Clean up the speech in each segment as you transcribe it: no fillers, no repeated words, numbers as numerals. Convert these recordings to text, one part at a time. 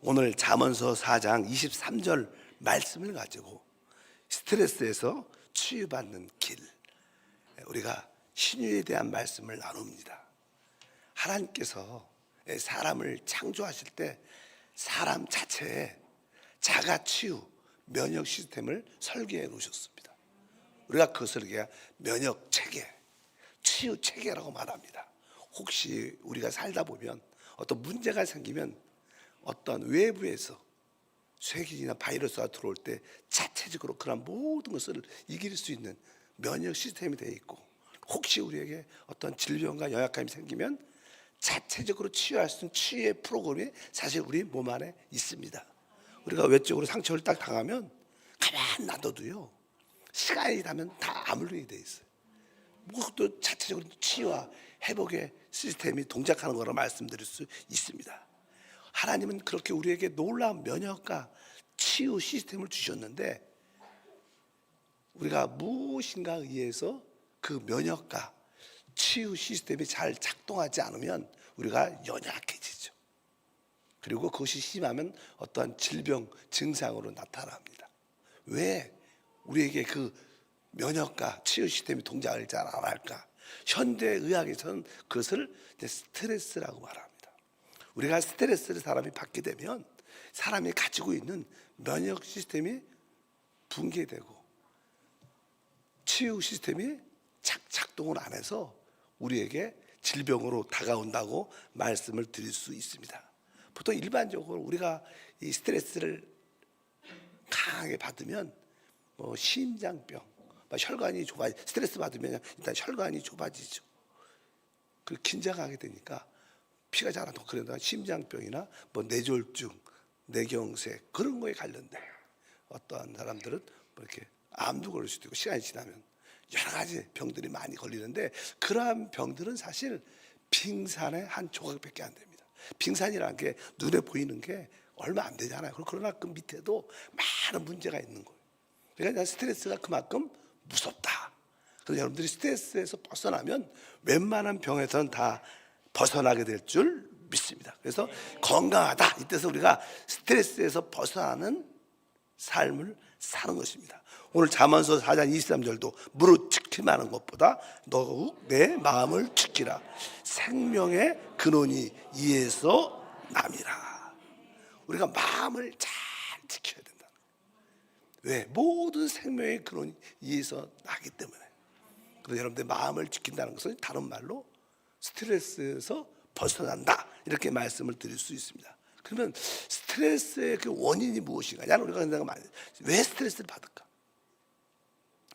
오늘 잠언서 4장 23절 말씀을 가지고 스트레스에서 치유받는 길, 우리가 신유에 대한 말씀을 나눕니다. 하나님께서 사람을 창조하실 때 사람 자체에 자가 치유, 면역 시스템을 설계해 놓으셨습니다. 우리가 그것을 면역 체계, 치유 체계라고 말합니다. 혹시 우리가 살다 보면 어떤 문제가 생기면 어떤 외부에서 세균이나 바이러스가 들어올 때 자체적으로 그런 모든 것을 이길 수 있는 면역 시스템이 되어 있고, 혹시 우리에게 어떤 질병과 연약함이 생기면 자체적으로 치유할 수 있는 치유의 프로그램이 사실 우리 몸 안에 있습니다. 우리가 외적으로 상처를 딱 당하면 가만 놔둬도요, 시간이 나면 다 아물게 돼 있어요. 그것도 자체적으로 치유와 회복의 시스템이 동작하는 거라고 말씀드릴 수 있습니다. 하나님은 그렇게 우리에게 놀라운 면역과 치유 시스템을 주셨는데, 우리가 무엇인가 의해서 그 면역과 치유 시스템이 잘 작동하지 않으면 우리가 연약해지죠. 그리고 그것이 심하면 어떠한 질병 증상으로 나타납니다. 왜 우리에게 그 면역과 치유 시스템이 동작을 잘 안 할까? 현대의학에서는 그것을 스트레스라고 말합니다. 우리가 스트레스를 사람이 받게 되면 사람이 가지고 있는 면역 시스템이 붕괴되고 치유 시스템이 작동을 안 해서 우리에게 질병으로 다가온다고 말씀을 드릴 수 있습니다. 보통 일반적으로 우리가 이 스트레스를 강하게 받으면 심장병, 혈관이 스트레스 받으면 일단 혈관이 좁아지죠. 그리고 긴장하게 되니까 피가 잘 안 나고, 그러다 심장병이나 뇌졸중, 뇌경색 그런 거에 관련된, 어떠한 사람들은 이렇게 암도 걸릴 수도 있고, 시간이 지나면 여러 가지 병들이 많이 걸리는데, 그러한 병들은 사실 빙산의 한 조각밖에 안 됩니다. 빙산이라는 게 눈에 보이는 게 얼마 안 되잖아요. 그러나 그 밑에도 많은 문제가 있는 거예요. 그러니까 스트레스가 그만큼 무섭다. 그래서 여러분들이 스트레스에서 벗어나면 웬만한 병에서는 다 벗어나게 될 줄 믿습니다. 그래서 건강하다, 이때서 우리가 스트레스에서 벗어나는 삶을 사는 것입니다. 오늘 잠언서 4장 23절도 무릇 지킬만한 것보다 더욱 내 마음을 지키라. 생명의 근원이 이에서 남이라. 우리가 마음을 잘 지켜야 된다. 왜? 모든 생명의 근원이 이에서 나기 때문에. 그래서 여러분들 마음을 지킨다는 것은 다른 말로 스트레스에서 벗어난다, 이렇게 말씀을 드릴 수 있습니다. 그러면 스트레스의 그 원인이 무엇인가? 우리가 생각하면 왜 스트레스를 받을까?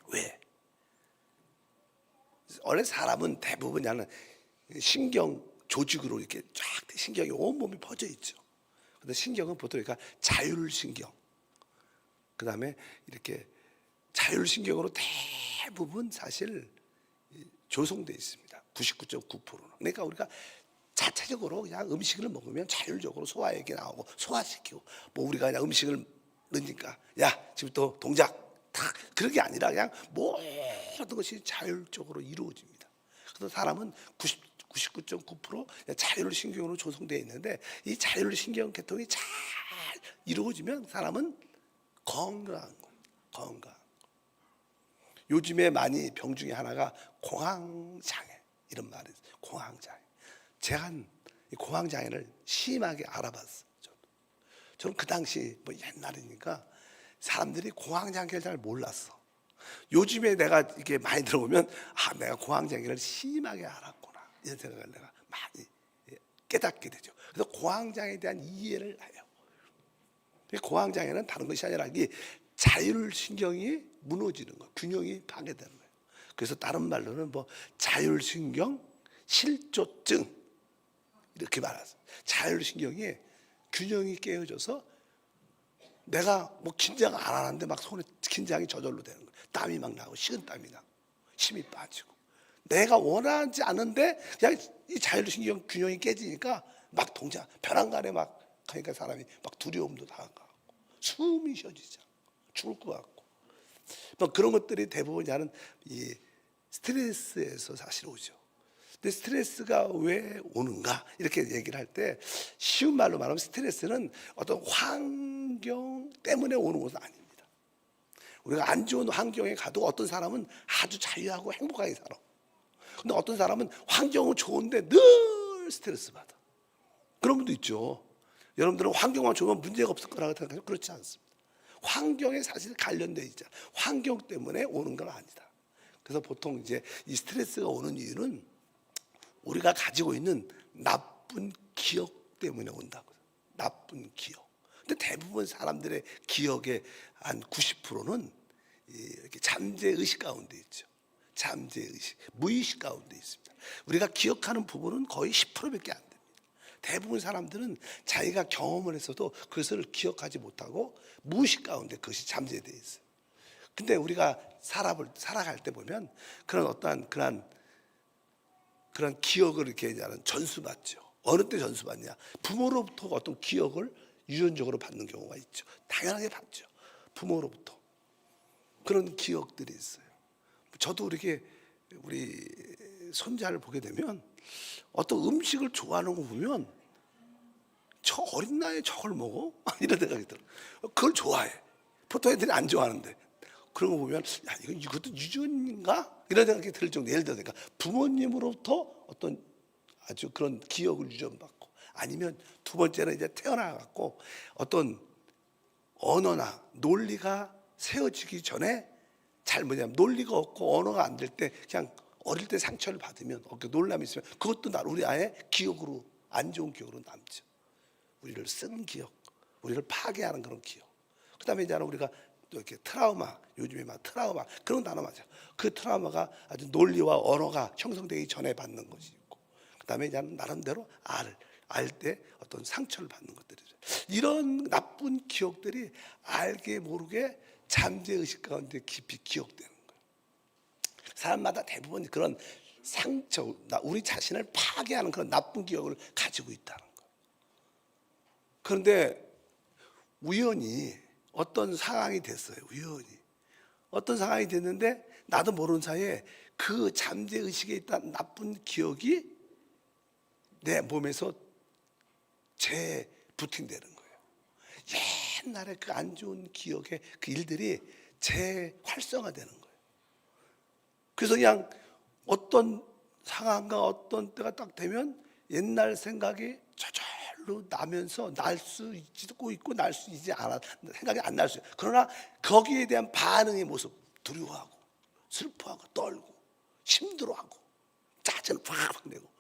왜? 원래 사람은 대부분 신경 조직으로 이렇게 쫙 신경이 온몸에 퍼져 있죠. 근데 신경은 보통 그러니까 자율신경, 그 다음에 이렇게 자율신경으로 대부분 사실 조성되어 있습니다. 99.9%는. 그러니까 우리가 자체적으로 그냥 음식을 먹으면 자율적으로 소화액이 나오고 소화시키고, 우리가 그냥 음식을 넣으니까 지금부터 동작 탁, 그런 게 아니라 그냥 모든 것이 자율적으로 이루어집니다. 그래서 사람은 99.9% 자율신경으로 조성되어 있는데, 이 자율신경 계통이 잘 이루어지면 사람은 건강한 거예요. 건강. 요즘에 많이 병 중에 하나가 공황장애, 이런 말이 있어요. 공황장애. 제가 이 공황장애를 심하게 알아봤어요. 저는 그 당시 옛날이니까 사람들이 공황장애를 잘 몰랐어. 요즘에 내가 이게 많이 들어보면 내가 공황장애를 심하게 알았구나, 이런 생각을 내가 많이 깨닫게 되죠. 그래서 공황장애에 대한 이해를 해요. 공황장애는 다른 것이 아니라 이 자율신경이 무너지는 거예요. 균형이 파괴되는 거예요. 그래서 다른 말로는 자율신경 실조증, 이렇게 말하죠. 자율신경이 균형이 깨어져서 내가 긴장 안 하는데 손에 긴장이 저절로 되는 거예요. 땀이 막 나고, 식은땀이 나고, 힘이 빠지고, 내가 원하지 않은데 그냥 이 자율신경 균형이 깨지니까 동작, 벼랑간에 가니까 사람이 두려움도 당하고, 숨이 쉬어지지 않고, 죽을 것 같고, 그런 것들이 대부분 이 스트레스에서 사실 오죠. 근데 스트레스가 왜 오는가 이렇게 얘기를 할 때 쉬운 말로 말하면 스트레스는 어떤 환경 때문에 오는 것은 아닙니다. 우리가 안 좋은 환경에 가도 어떤 사람은 아주 자유하고 행복하게 살아. 근데 어떤 사람은 환경은 좋은데 늘 스트레스 받아. 그런 분도 있죠. 여러분들은 환경만 좋으면 문제가 없을 거라고 생각하죠? 그렇지 않습니다. 환경에 사실 관련돼 있죠. 환경 때문에 오는 건 아니다. 그래서 보통 이제 이 스트레스가 오는 이유는 우리가 가지고 있는 나쁜 기억 때문에 온다고. 나쁜 기억. 근데 대부분 사람들의 기억의 한 90%는 이렇게 잠재의식 가운데 있죠. 잠재의식, 무의식 가운데 있습니다. 우리가 기억하는 부분은 거의 10%밖에 안 됩니다. 대부분 사람들은 자기가 경험을 했어도 그것을 기억하지 못하고 무의식 가운데 그것이 잠재되어 있어요. 근데 우리가 살아갈 때 보면 그런 어떠한 그런 기억을 이렇게 전수받죠. 어느 때 전수받냐? 부모로부터 어떤 기억을 유전적으로 받는 경우가 있죠. 당연하게 받죠. 부모로부터 그런 기억들이 있어요. 저도 이렇게 우리 손자를 보게 되면 어떤 음식을 좋아하는 거 보면 저 어린 나이에 저걸 먹어? 이런 생각이 들어요. 그걸 좋아해. 보통 애들이 안 좋아하는데 그런 거 보면 야 이것도 유전인가? 이런 생각이 들 정도. 예를 들어 부모님으로부터 어떤 아주 그런 기억을 유전받고 아니면 두 번째는 이제 태어나갖고 어떤 언어나 논리가 세워지기 전에 잘 뭐냐면 논리가 없고 언어가 안 될 때 그냥 어릴 때 상처를 받으면 놀람이 있으면 그것도 우리 아예 기억으로 안 좋은 기억으로 남죠. 우리를 쓰는 기억, 우리를 파괴하는 그런 기억. 그다음에 이제 우리가 또 이렇게 트라우마, 요즘에 막 트라우마 그런 단어 맞아요. 그 트라우마가 아주 논리와 언어가 형성되기 전에 받는 것이 있고, 그다음에 이제 나름대로 알 때 어떤 상처를 받는 것들이죠. 이런 나쁜 기억들이 알게 모르게 잠재 의식 가운데 깊이 기억되는 거예요. 사람마다 대부분 그런 상처, 우리 자신을 파괴하는 그런 나쁜 기억을 가지고 있다는 거예요. 그런데 우연히 어떤 상황이 됐어요. 우연히 어떤 상황이 됐는데 나도 모르는 사이에 그 잠재 의식에 있던 나쁜 기억이 내 몸에서 재부팅되는 거예요. 옛날에 그 안 좋은 기억의 그 일들이 재활성화되는 거예요. 그래서 그냥 어떤 상황과 어떤 때가 딱 되면 옛날 생각이 저절로 나면서 날 수 있고 날 수 있지 않아 생각이 안 날 수 있어요. 그러나 거기에 대한 반응의 모습, 두려워하고 슬퍼하고 떨고 힘들어하고 짜증을 팍팍 내고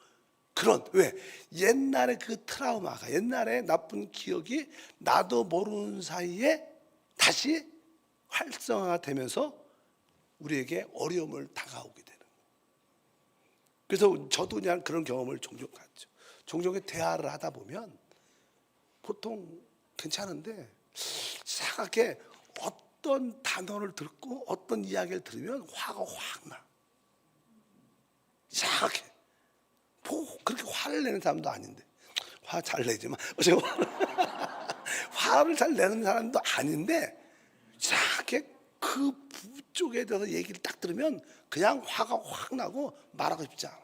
그런 왜 옛날에 그 트라우마가 옛날에 나쁜 기억이 나도 모르는 사이에 다시 활성화가 되면서 우리에게 어려움을 다가오게 되는 거예요. 그래서 저도 그냥 그런 경험을 종종 갖죠. 종종 대화를 하다 보면 보통 괜찮은데 이상하게 어떤 단어를 듣고 어떤 이야기를 들으면 화가 확 나. 이상하게 뭐 그렇게 화를 내는 사람도 아닌데 화 잘 내지만 화를 잘 내는 사람도 아닌데 이상하게 그 쪽에 대해서 얘기를 딱 들으면 그냥 화가 확 나고 말하고 싶지 않아.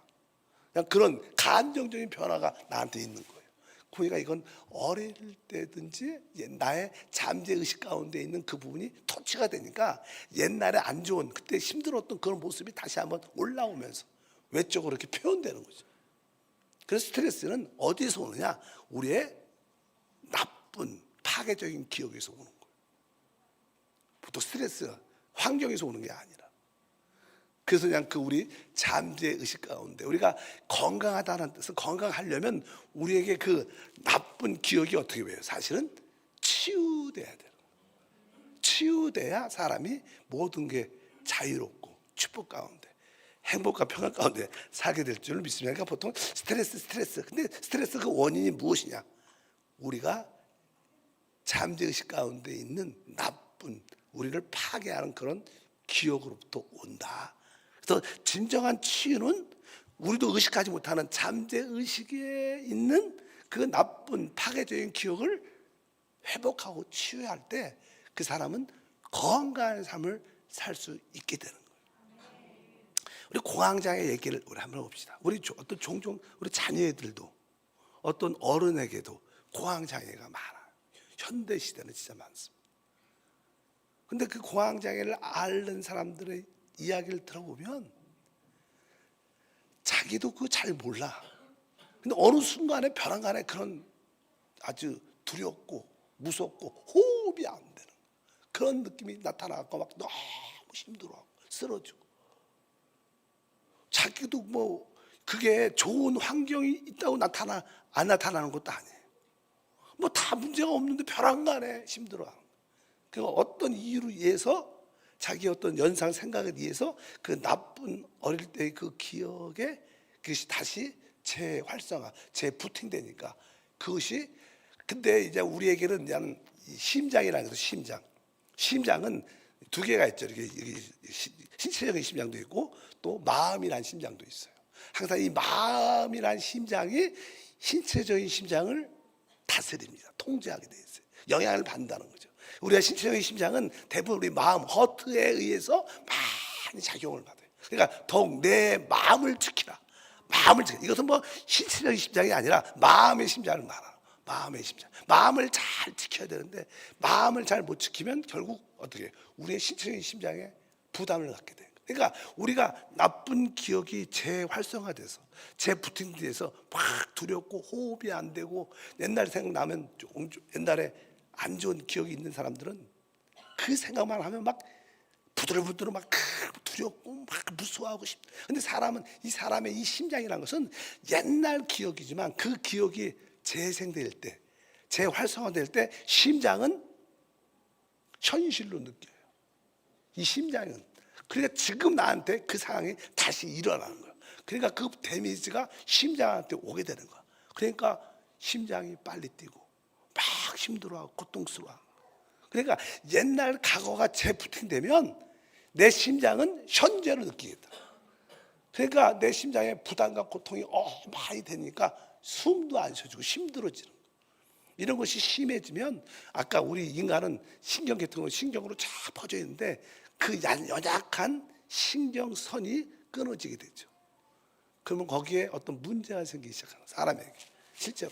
그냥 그런 감정적인 변화가 나한테 있는 거예요. 그러니까 이건 어릴 때든지 나의 잠재의식 가운데 있는 그 부분이 터치가 되니까 옛날에 안 좋은 그때 힘들었던 그런 모습이 다시 한번 올라오면서 외적으로 이렇게 표현되는 거죠. 그래서 스트레스는 어디서 오느냐? 우리의 나쁜 파괴적인 기억에서 오는 거예요. 보통 스트레스가 환경에서 오는 게 아니라. 그래서 그냥 그 우리 잠재 의식 가운데 우리가 건강하다는 뜻은 건강하려면 우리에게 그 나쁜 기억이 어떻게 돼요? 사실은 치유돼야 돼요. 치유돼야 사람이 모든 게 자유롭고 축복 가운데 행복과 평안 가운데 살게 될 줄을 믿습니다. 그러니까 보통 스트레스. 근데 스트레스 그 원인이 무엇이냐? 우리가 잠재 의식 가운데 있는 나쁜 우리를 파괴하는 그런 기억으로부터 온다. 그래서 진정한 치유는 우리도 의식하지 못하는 잠재 의식에 있는 그 나쁜 파괴적인 기억을 회복하고 치유할 때 그 사람은 건강한 삶을 살 수 있게 되는 거예요. 우리 공황장애 얘기를 우리 한번 해봅시다. 우리 어떤 종종 우리 자녀들도 어떤 어른에게도 공황장애가 많아요. 현대 시대는 진짜 많습니다. 근데 그 공황장애를 앓는 사람들의 이야기를 들어보면 자기도 그거 잘 몰라. 근데 어느 순간에 벼랑간에 그런 아주 두렵고 무섭고 호흡이 안 되는 그런 느낌이 나타나고 막 너무 힘들어하고 쓰러지고, 자기도 뭐 그게 좋은 환경이 있다고 안 나타나는 것도 아니에요. 뭐 다 문제가 없는데 벼랑간에 힘들어하는. 그러니까 어떤 이유로 인해서 자기 어떤 연상 생각에 의해서 그 나쁜 어릴 때의 그 기억에 그것이 다시 재활성화, 재부팅되니까 그것이. 근데 이제 우리에게는 그냥 심장이라는 거죠. 심장은 두 개가 있죠. 이렇게 신체적인 심장도 있고 또 마음이란 심장도 있어요. 항상 이 마음이란 심장이 신체적인 심장을 다스립니다. 통제하게 돼 있어요. 영향을 받는다는 거죠. 우리가 신체적인 심장은 대부분 우리 마음, 허트에 의해서 많이 작용을 받아요. 그러니까 더욱 내 마음을 지키라. 마음을 지키라. 이것은 뭐 신체적인 심장이 아니라 마음의 심장을 말하는. 마음의 심장. 마음을 잘 지켜야 되는데 마음을 잘 못 지키면 결국 어떻게 우리의 신체적인 심장에 부담을 갖게 돼요. 그러니까 우리가 나쁜 기억이 재활성화돼서 재부팅돼서 막 두렵고 호흡이 안 되고, 옛날 생각나면 옛날에 안 좋은 기억이 있는 사람들은 그 생각만 하면 막 부들부들 막 두렵고 막 무서워하고 싶다. 근데 이 사람의 이 심장이라는 것은 옛날 기억이지만 그 기억이 재생될 때, 재활성화될 때 심장은 현실로 느껴요. 이 심장은. 그러니까 지금 나한테 그 상황이 다시 일어나는 거야. 그러니까 그 데미지가 심장한테 오게 되는 거야. 그러니까 심장이 빨리 뛰고 막 힘들어하고 고통스러워하고. 그러니까 옛날 과거가 재부팅되면 내 심장은 현재로 느끼겠다. 그러니까 내 심장에 부담과 고통이 많이 되니까 숨도 안 쉬어지고 힘들어지는 거예요. 이런 것이 심해지면 아까 우리 인간은 신경계통으로 신경으로 쫙 퍼져 있는데 그 연약한 신경선이 끊어지게 되죠. 그러면 거기에 어떤 문제가 생기기 시작하는 사람에게 실제로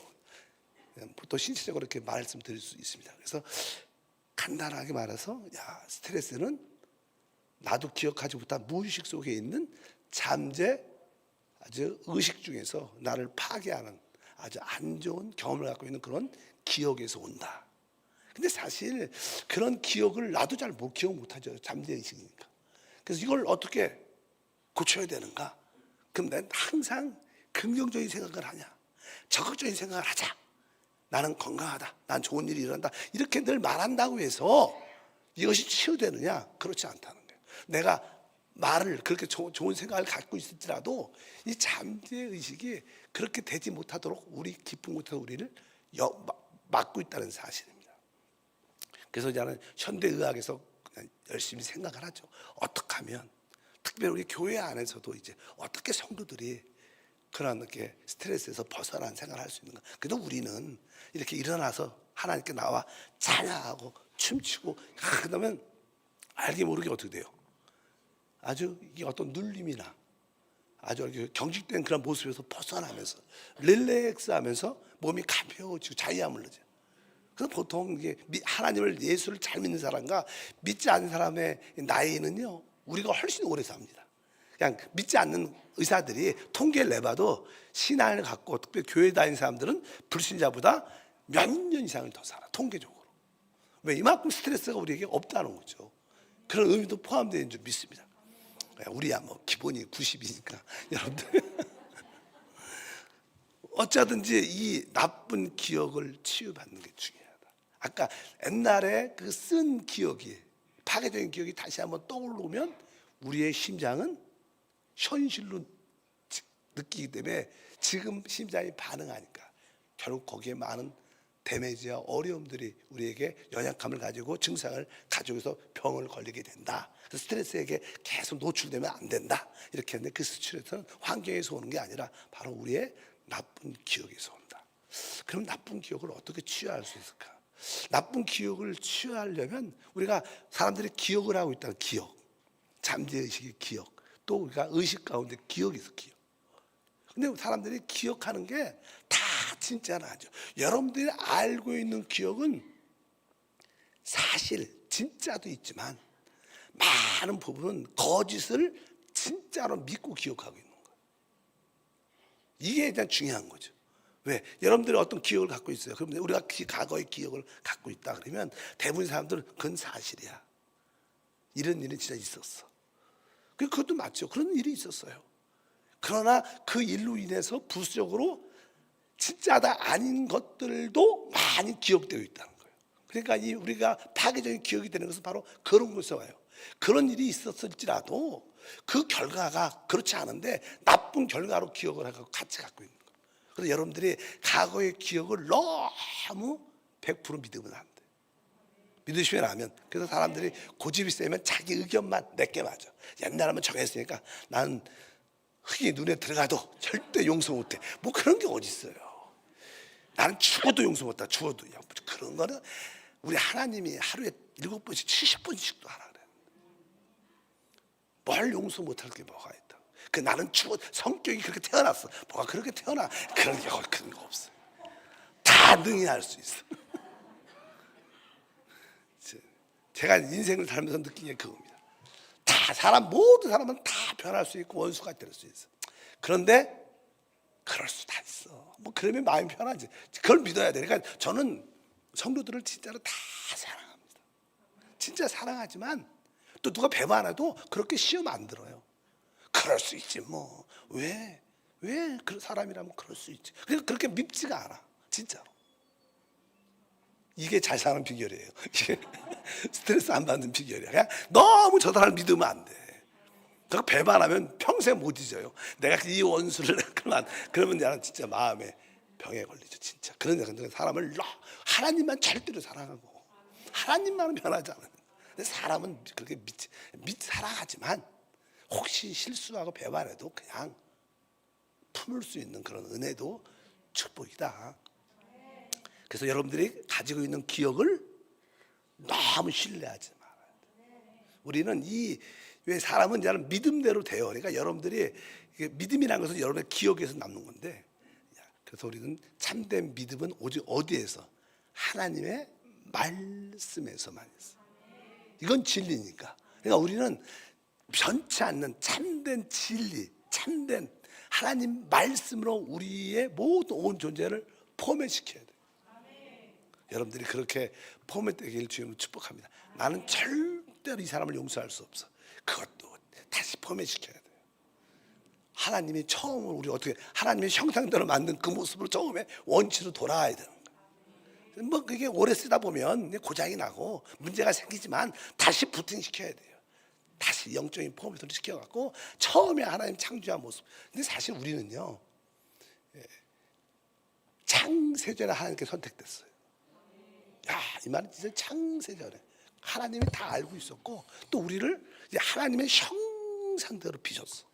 보통 신체적으로 이렇게 말씀드릴 수 있습니다. 그래서 간단하게 말해서 스트레스는 나도 기억하지 못한 무의식 속에 있는 잠재 아주 의식 중에서 나를 파괴하는 아주 안 좋은 경험을 갖고 있는 그런 기억에서 온다. 근데 사실 그런 기억을 나도 잘 기억 못하죠. 잠재의식이니까. 그래서 이걸 어떻게 고쳐야 되는가? 그럼 난 항상 긍정적인 생각을 하냐, 적극적인 생각을 하자. 나는 건강하다, 난 좋은 일이 일어난다, 이렇게 늘 말한다고 해서 이것이 치유되느냐? 그렇지 않다는 거예요. 내가 말을 그렇게 좋은 생각을 갖고 있을지라도 이 잠재의식이 그렇게 되지 못하도록 우리 깊은 곳에서 우리를 막고 있다는 사실입니다. 그래서 저는 현대의학에서 그냥 열심히 생각을 하죠. 어떻게 하면, 특별히 우리 교회 안에서도 이제 어떻게 성도들이 그런 이렇게 스트레스에서 벗어난 생활을 할 수 있는가. 그래도 우리는 이렇게 일어나서 하나님께 나와 찬양하고 춤추고 그러면 알게 모르게 어떻게 돼요? 아주 이게 어떤 눌림이나 아주 경직된 그런 모습에서 벗어나면서 릴렉스하면서 몸이 가벼워지고 자유함을 느껴요. 그래서 보통 이게 하나님을, 예수를 잘 믿는 사람과 믿지 않는 사람의 나이는요, 우리가 훨씬 오래 삽니다. 그냥 믿지 않는 의사들이 통계를 내봐도 신앙을 갖고 특별히 교회 다니는 사람들은 불신자보다 몇 년 이상을 더 살아, 통계적으로. 왜? 이만큼 스트레스가 우리에게 없다는 거죠. 그런 의미도 포함되어 있는 줄 믿습니다. 우리야 뭐 기본이 90이니까 여러분들 어쩌든지 이 나쁜 기억을 치유받는 게 중요하다. 아까 옛날에 그 쓴 기억이, 파괴적인 기억이 다시 한번 떠오르면 우리의 심장은 현실로 느끼기 때문에 지금 심장이 반응하니까 결국 거기에 많은 데미지와 어려움들이 우리에게 연약함을 가지고 증상을 가지고서 병을 걸리게 된다. 스트레스에게 계속 노출되면 안 된다. 이렇게 했는데 그 스트레스는 환경에서 오는 게 아니라 바로 우리의 나쁜 기억에서 온다. 그럼 나쁜 기억을 어떻게 치유할 수 있을까? 나쁜 기억을 치유하려면 우리가 사람들이 기억을 하고 있다는 기억, 잠재의식의 기억, 또 우리가 의식 가운데 기억이 있어, 기억. 근데 사람들이 기억하는 게 다 진짜는 아니죠. 여러분들이 알고 있는 기억은 사실 진짜도 있지만 많은 부분은 거짓을 진짜로 믿고 기억하고 있는 거예요. 이게 일단 중요한 거죠. 왜? 여러분들이 어떤 기억을 갖고 있어요. 그러면 우리가 과거의 기억을 갖고 있다 그러면 대부분 사람들은 그건 사실이야. 이런 일이 진짜 있었어. 그것도 맞죠. 그런 일이 있었어요. 그러나 그 일로 인해서 부수적으로 진짜다 아닌 것들도 많이 기억되어 있다는 거예요. 그러니까 이 우리가 파괴적인 기억이 되는 것은 바로 그런 것에서 와요. 그런 일이 있었을지라도 그 결과가 그렇지 않은데 나쁜 결과로 기억을 하고 같이 갖고 있는 거예요. 그래서 여러분들이 과거의 기억을 너무 100% 믿으면 안 돼. 믿으시면 하면. 그래서 사람들이 고집이 세면 자기 의견만 내게 맞아. 옛날에 한번 정했으니까 나는 흙이 눈에 들어가도 절대 용서 못해. 뭐 그런 게 어디 있어요. 나는 죽어도 용서 못해. 죽어도. 야, 그런 거는 우리 하나님이 하루에 7번씩 70번씩도 하라 그래. 뭘 용서 못할 게 뭐가 있다. 그 나는 죽어 성격이 그렇게 태어났어. 뭐가 그렇게 태어나. 그런 거 없어요. 다 능히 할 수 있어. 제가 인생을 살면서 느낀 게 그겁니다. 다 모든 사람은 다 변할 수 있고 원수가 될 수 있어. 그런데 그럴 수도 있어. 뭐 그러면 마음이 편하지. 그걸 믿어야 돼. 그러니까 저는 성도들을 진짜로 다 사랑합니다. 진짜 사랑하지만 또 누가 배반해도 그렇게 시험 안 들어요. 그럴 수 있지 뭐. 왜 그런 사람이라면 그럴 수 있지. 그러니까 그렇게 밉지가 않아. 진짜로. 이게 잘 사는 비결이에요. 이게 스트레스 안 받는 비결이야. 그냥 너무 저 사람을 믿으면 안 돼. 그 배반하면 평생 못 잊어요. 내가 이 원수를 그러면 나는 진짜 마음에 병에 걸리죠. 진짜. 그런 사람을 하나님만 절대로 사랑하고 하나님만은 변하지 않아요. 근데 사람은 그렇게 사랑하지만 혹시 실수하고 배반해도 그냥 품을 수 있는 그런 은혜도 축복이다. 그래서 여러분들이 가지고 있는 기억을 너무 신뢰하지 말아야 돼. 우리는 왜 사람은 나는 믿음대로 돼요. 그러니까 여러분들이 믿음이라는 것은 여러분의 기억에서 남는 건데, 그래서 우리는 참된 믿음은 오직 어디에서? 하나님의 말씀에서만 있어. 이건 진리니까. 그러니까 우리는 변치 않는 참된 진리, 참된 하나님 말씀으로 우리의 모든 온 존재를 포맷시켜야 돼. 여러분들이 그렇게 포맷되기를 주님으로 축복합니다. 나는 절대로 이 사람을 용서할 수 없어. 그것도 다시 포맷시켜야 돼요. 하나님이 처음으로 우리 어떻게 하나님의 형상대로 만든 그 모습으로 처음에 원치로 돌아와야 되는 거예요. 뭐 그게 오래 쓰다 보면 고장이 나고 문제가 생기지만 다시 부팅시켜야 돼요. 다시 영적인 포맷으로 시켜갖고 처음에 하나님 창조한 모습. 근데 사실 우리는요, 창세전에 하나님께 선택됐어요. 야, 이 말은 진짜 창세전에 하나님이 다 알고 있었고 또 우리를 이제 하나님의 형상대로 빚었어.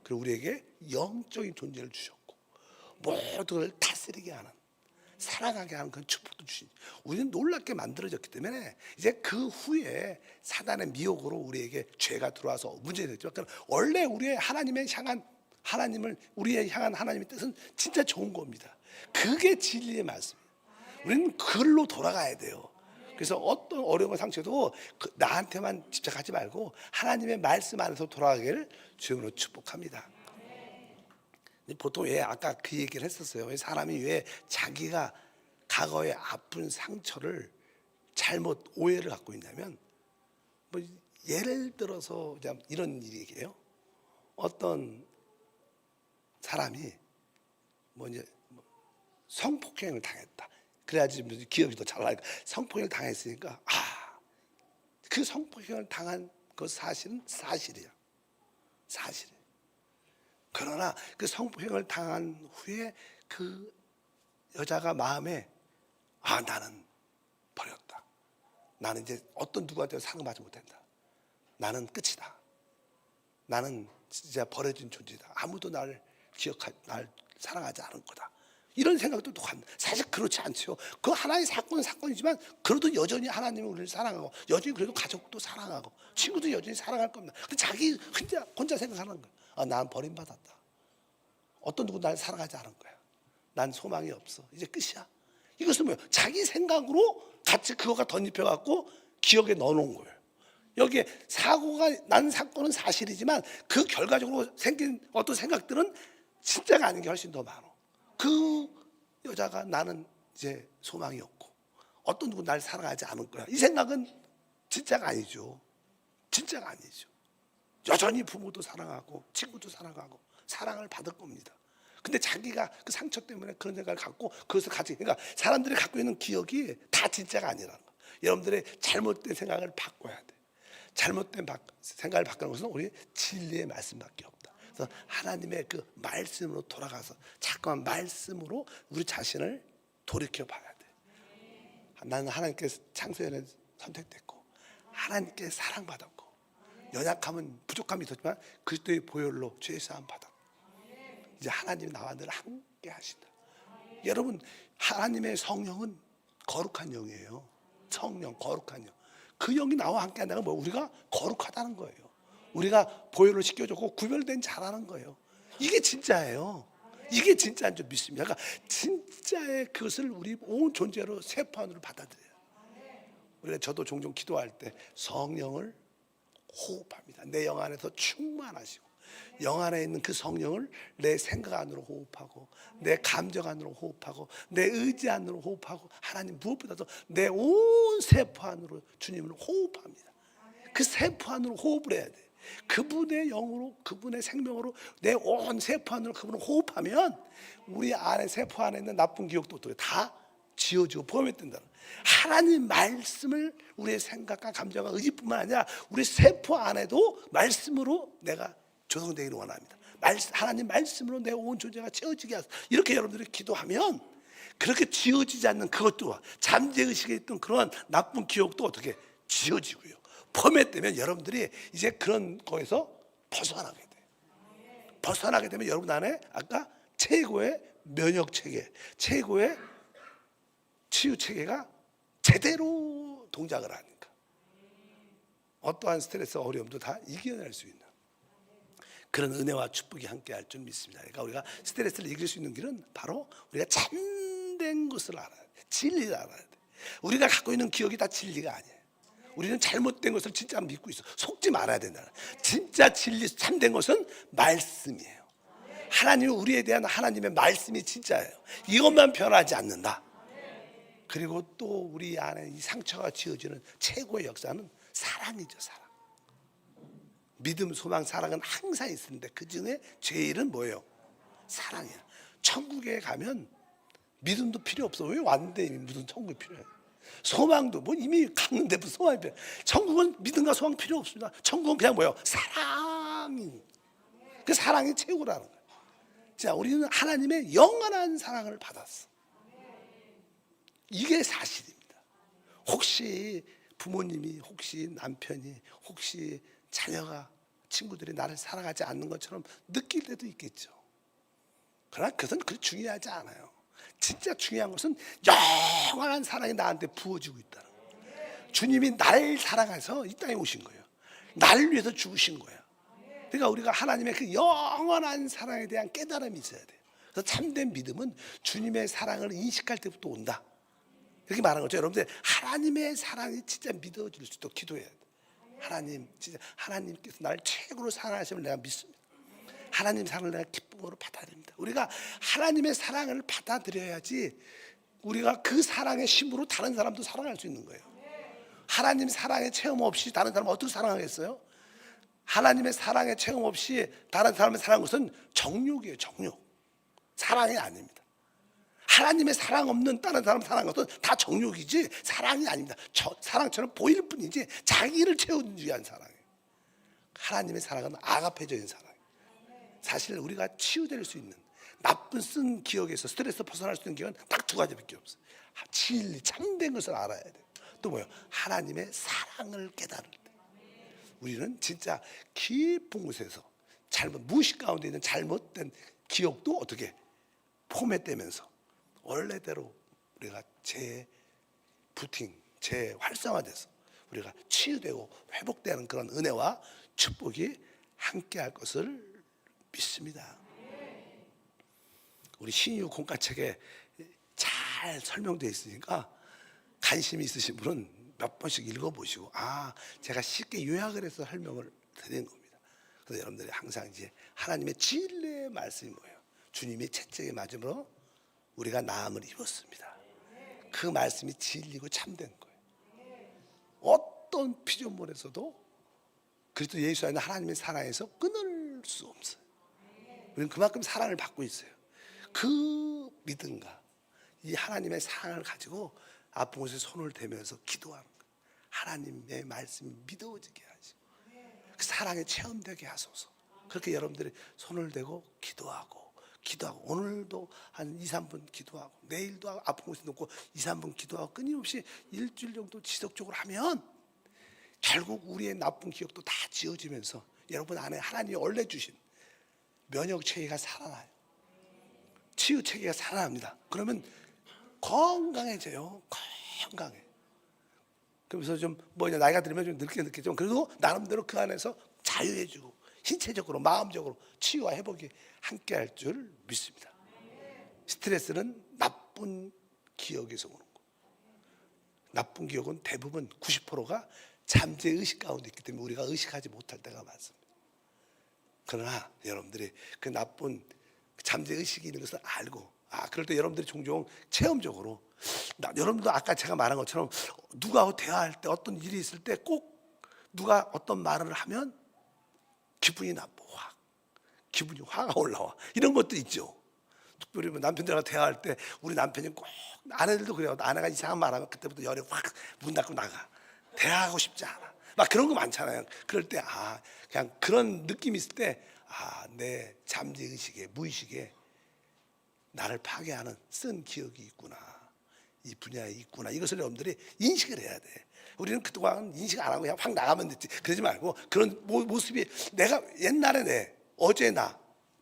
그리고 우리에게 영적인 존재를 주셨고 모든 걸 다스리게 하는, 살아가게 하는 그런 축복도 주시니 우리는 놀랍게 만들어졌기 때문에 이제 그 후에 사단의 미혹으로 우리에게 죄가 들어와서 문제가 됐지만 원래 우리의 하나님의 향한 하나님을 우리의 향한 하나님의 뜻은 진짜 좋은 겁니다. 그게 진리의 말씀이에요. 우리는 그걸로 돌아가야 돼요. 그래서 어떤 어려운 상처도 나한테만 집착하지 말고 하나님의 말씀 안에서 돌아가기를 주님으로 축복합니다. 보통 왜 아까 그 얘기를 했었어요. 왜 사람이 왜 자기가 과거의 아픈 상처를 잘못 오해를 갖고 있냐면, 뭐 예를 들어서 이런 얘기예요. 어떤 사람이 뭐 이제 성폭행을 당했다. 그래야지 기억이 더 잘 나니까. 성폭행을 당했으니까 그 성폭행을 당한 그 사실은 사실이야. 사실이야. 그러나 그 성폭행을 당한 후에 그 여자가 마음에 나는 버렸다. 나는 이제 어떤 누구한테 상처받지 못한다. 나는 끝이다. 나는 진짜 버려진 존재다. 아무도 날 사랑하지 않을 거다. 이런 생각도 또 합니다. 사실 그렇지 않죠. 그 하나의 사건은 사건이지만 그래도 여전히 하나님은 우리를 사랑하고 여전히 그래도 가족도 사랑하고 친구도 여전히 사랑할 겁니다. 근데 자기 혼자 생각하는 거예요. 아, 난 버림받았다. 어떤 누구 날 사랑하지 않은 거야. 난 소망이 없어. 이제 끝이야. 이것은 뭐예요? 자기 생각으로 같이 그거가 덧입혀갖고 기억에 넣어놓은 거예요. 여기에 사고가 난 사건은 사실이지만 그 결과적으로 생긴 어떤 생각들은 진짜가 아닌 게 훨씬 더 많아. 그 여자가 나는 이제 소망이 없고 어떤 누구 날 사랑하지 않을 거야. 이 생각은 진짜가 아니죠. 진짜가 아니죠. 여전히 부모도 사랑하고 친구도 사랑하고 사랑을 받을 겁니다. 근데 자기가 그 상처 때문에 그런 생각을 갖고 그것을 그러니까 사람들이 갖고 있는 기억이 다 진짜가 아니라는 거예요. 여러분들의 잘못된 생각을 바꿔야 돼. 잘못된 생각을 바꾸는 것은 우리 진리의 말씀밖에 없다. 그래서 하나님의 그 말씀으로 돌아가서 자꾸만 말씀으로 우리 자신을 돌이켜 봐야 돼. 나는 하나님께 창세전에 선택됐고 하나님께 사랑받았고 연약함은 부족함이 있었지만 그리스도의 보혈로 죄 사함 받았고 이제 하나님이 나와 늘 함께 하신다. 여러분 하나님의 성령은 거룩한 영이에요. 성령 거룩한 영. 그 영이 나와 함께 한다는 건 우리가 거룩하다는 거예요. 우리가 보혈로 씻겨졌고 구별된 자라는 거예요. 이게 진짜예요. 이게 진짜인 줄 믿습니다. 그러니까 진짜의 그것을 우리 온 존재로 세포안으로 받아들여요. 우리가 저도 종종 기도할 때 성령을 호흡합니다. 내 영 안에서 충만하시고 영 안에 있는 그 성령을 내 생각 안으로 호흡하고 내 감정 안으로 호흡하고 내 의지 안으로 호흡하고 하나님 무엇보다도 내 온 세포 안으로 주님을 호흡합니다. 그 세포 안으로 호흡을 해야 돼. 그분의 영으로 그분의 생명으로 내 온 세포 안으로 그분을 호흡하면 우리 안에 세포 안에 있는 나쁜 기억도 다 지워지고 포함된다는 하나님 말씀을 우리의 생각과 감정과 의지뿐만 아니라 우리 세포 안에도 말씀으로 내가 조성되기를 원합니다. 하나님 말씀으로 내 온 존재가 채워지게 하소서. 이렇게 여러분들이 기도하면 그렇게 지워지지 않는 그것도 잠재의식에 있던 그런 나쁜 기억도 어떻게 지워지고요. 포맷되면 여러분들이 이제 그런 거에서 벗어나게 돼요. 벗어나게 되면 여러분 안에 아까 최고의 면역 체계, 최고의 치유 체계가 제대로 동작을 하니까 어떠한 스트레스 어려움도 다 이겨낼 수 있는 그런 은혜와 축복이 함께할 줄 믿습니다. 그러니까 우리가 스트레스를 이길 수 있는 길은 바로 우리가 참된 것을 알아야 돼. 진리를 알아야 돼. 우리가 갖고 있는 기억이 다 진리가 아니에요. 우리는 잘못된 것을 진짜로 믿고 있어. 속지 말아야 된다. 진짜 진리 참된 것은 말씀이에요. 하나님이 우리에 대한 하나님의 말씀이 진짜예요. 이것만 변하지 않는다. 그리고 또 우리 안에 이 상처가 지어지는 최고의 역사는 사랑이죠. 사랑. 믿음, 소망, 사랑은 항상 있는데 그 중에 제일은 뭐예요? 사랑이야. 천국에 가면 믿음도 필요 없어. 왜 왔는데 무슨 천국이 필요해? 소망도 뭐 이미 갔는데 무슨 소망이 필요해? 천국은 믿음과 소망 필요 없습니다. 천국은 그냥 뭐예요? 사랑이. 그 사랑이 최고라는 거예요. 자, 우리는 하나님의 영원한 사랑을 받았어. 이게 사실입니다. 혹시 부모님이, 혹시 남편이, 혹시 자녀가, 친구들이 나를 사랑하지 않는 것처럼 느낄 때도 있겠죠. 그러나 그것은 그렇게 중요하지 않아요. 진짜 중요한 것은 영원한 사랑이 나한테 부어지고 있다는 거예요. 주님이 날 사랑해서 이 땅에 오신 거예요. 나를 위해서 죽으신 거예요. 그러니까 우리가 하나님의 그 영원한 사랑에 대한 깨달음이 있어야 돼요. 그래서 참된 믿음은 주님의 사랑을 인식할 때부터 온다. 이렇게 말하는 거죠. 여러분들 하나님의 사랑이 진짜 믿어질 수 있도록 기도해야 돼요. 하나님, 진짜 하나님께서 나를 최고로 사랑하심을 내가 믿습니다. 하나님 사랑을 내가 기쁨으로 받아들입니다. 우리가 하나님의 사랑을 받아들여야지 우리가 그 사랑의 힘으로 다른 사람도 사랑할 수 있는 거예요. 하나님 사랑의 체험 없이 다른 사람을 어떻게 사랑하겠어요? 하나님의 사랑의 체험 없이 다른 사람을 사랑하는 것은 정욕이에요. 정욕. 사랑이 아닙니다. 하나님의 사랑 없는 다른 사람 사랑하는 것은 다 정욕이지 사랑이 아닙니다. 사랑처럼 보일 뿐이지 자기를 채우기 위한 사랑이에요. 하나님의 사랑은 아가페적인 사랑이에요. 사실 우리가 치유될 수 있는 나쁜 쓴 기억에서 스트레스 벗어날 수 있는 기억은 딱 두 가지밖에 없어요. 진리, 참된 것을 알아야 돼요. 또 뭐예요? 하나님의 사랑을 깨달을 때 우리는 진짜 깊은 곳에서 무의식 가운데 있는 잘못된 기억도 어떻게 포맷되면서 원래대로 우리가 재활성화돼서 우리가 치유되고 회복되는 그런 은혜와 축복이 함께할 것을 믿습니다. 우리 신유 공과책에 잘 설명되어 있으니까 관심이 있으신 분은 몇 번씩 읽어보시고, 제가 쉽게 요약을 해서 설명을 드리는 겁니다. 그래서 여러분들이 항상 이제 하나님의 진리의 말씀이 뭐예요? 주님이 채찍에 맞음으로 우리가 나음을 입었습니다. 그 말씀이 진리고 참된 거예요. 어떤 피조물에서도 그리스도 예수 안에 하나님의 사랑에서 끊을 수 없어요. 우리는 그만큼 사랑을 받고 있어요. 그 믿음과 이 하나님의 사랑을 가지고 아픈 곳에 손을 대면서 기도하는 거예요. 하나님의 말씀이 믿어지게 하시고 그 사랑에 체험되게 하소서. 그렇게 여러분들이 손을 대고 기도하고 오늘도 한 2, 3분 기도하고 내일도 아픈 곳에 놓고 2, 3분 기도하고 끊임없이 일주일 정도 지속적으로 하면 결국 우리의 나쁜 기억도 다 지워지면서 여러분 안에 하나님이 원래 주신 면역 체계가 살아나요. 치유 체계가 살아납니다. 그러면 건강해져요. 건강해. 그러면서 좀 나이가 들면 좀 늙게 좀 그래도 나름대로 그 안에서 자유해지고 신체적으로 마음적으로 치유와 회복이 함께할 줄 믿습니다. 스트레스는 나쁜 기억에서 오는 거. 나쁜 기억은 대부분 90%가 잠재의식 가운데 있기 때문에 우리가 의식하지 못할 때가 많습니다. 그러나 여러분들이 그 나쁜 잠재의식이 있는 것을 알고 그럴 때 여러분들이 종종 체험적으로 여러분도 아까 제가 말한 것처럼 누구하고 대화할 때 어떤 일이 있을 때 꼭 누가 어떤 말을 하면 기분이 나빠. 기분이 화가 올라와. 이런 것도 있죠. 특별히 남편들하고 대화할 때 우리 남편이 꼭 아내들도 그래요. 아내가 이상한 말하면 그때부터 열이 확 문 닫고 나가. 대화하고 싶지 않아. 막 그런 거 많잖아요. 그럴 때 그냥 그런 느낌이 있을 때 내 잠재의식에 무의식에 나를 파괴하는 쓴 기억이 있구나. 이 분야에 있구나. 이것을 여러분들이 인식을 해야 돼. 우리는 그동안 인식 안 하고 그냥 확 나가면 됐지. 그러지 말고 그런 모습이 내가 옛날에 어제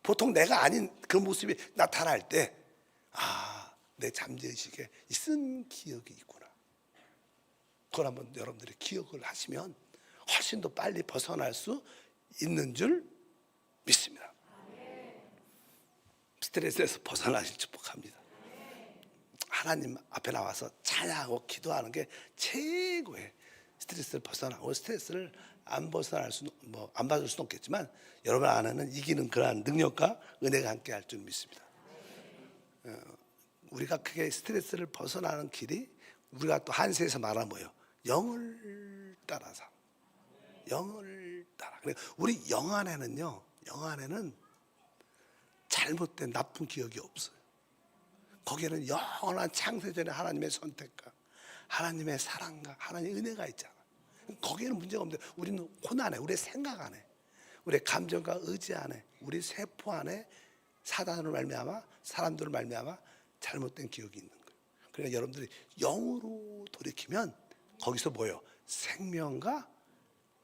보통 내가 아닌 그런 모습이 나타날 때 내 잠재의식에 쓴 기억이 있구나. 그걸 한번 여러분들이 기억을 하시면 훨씬 더 빨리 벗어날 수 있는 줄 믿습니다. 스트레스에서 벗어나실 축복합니다. 하나님 앞에 나와서 찬양하고 기도하는 게 최고의 스트레스를 벗어나고 스트레스를 안 벗어날 수는 안 받을 수는 없겠지만 여러분 안에는 이기는 그러한 능력과 은혜가 함께 할 줄 믿습니다. 우리가 크게 스트레스를 벗어나는 길이 우리가 또 한세에서 말하는 뭐예요? 영을 따라서 영을 따라. 우리 영 안에는 잘못된 나쁜 기억이 없어요. 거기에는 영원한 창세전의 하나님의 선택과 하나님의 사랑과 하나님의 은혜가 있잖아. 거기에는 문제가 없는데 우리는 혼 안에, 우리의 생각 안에, 우리의 감정과 의지 안에, 우리 세포 안에 사단으로 말미암아 사람들을 말미암아 잘못된 기억이 있는 거예요. 그러니까 여러분들이 영으로 돌이키면 거기서 뭐예요? 생명과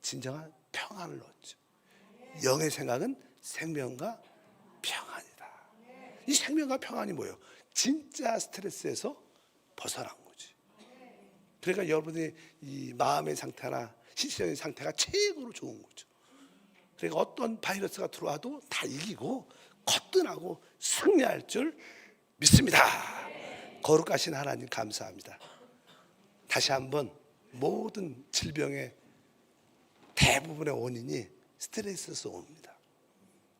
진정한 평안을 얻죠. 영의 생각은 생명과 평안이다. 이 생명과 평안이 뭐예요? 진짜 스트레스에서 벗어난 거지. 그러니까 여러분의 이 마음의 상태나 신체적인 상태가 최고로 좋은 거죠. 그러니까 어떤 바이러스가 들어와도 다 이기고 거뜬하고 승리할 줄 믿습니다. 거룩하신 하나님 감사합니다. 다시 한번 모든 질병의 대부분의 원인이 스트레스에서 옵니다.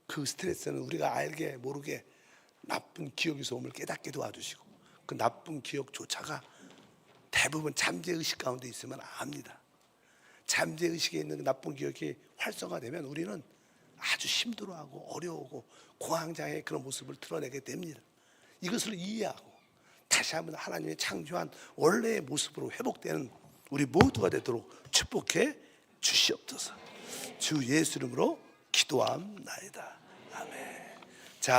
그 스트레스는 우리가 알게 모르게 나쁜 기억에서 옴을 깨닫게 도와주시고 그 나쁜 기억조차가 대부분 잠재의식 가운데 있으면 압니다. 잠재의식에 있는 나쁜 기억이 활성화되면 우리는 아주 힘들어하고 어려우고 공황장애의 그런 모습을 드러내게 됩니다. 이것을 이해하고 다시 한번 하나님의 창조한 원래의 모습으로 회복되는 우리 모두가 되도록 축복해 주시옵소서. 주 예수 이름으로 기도함나이다. 아멘.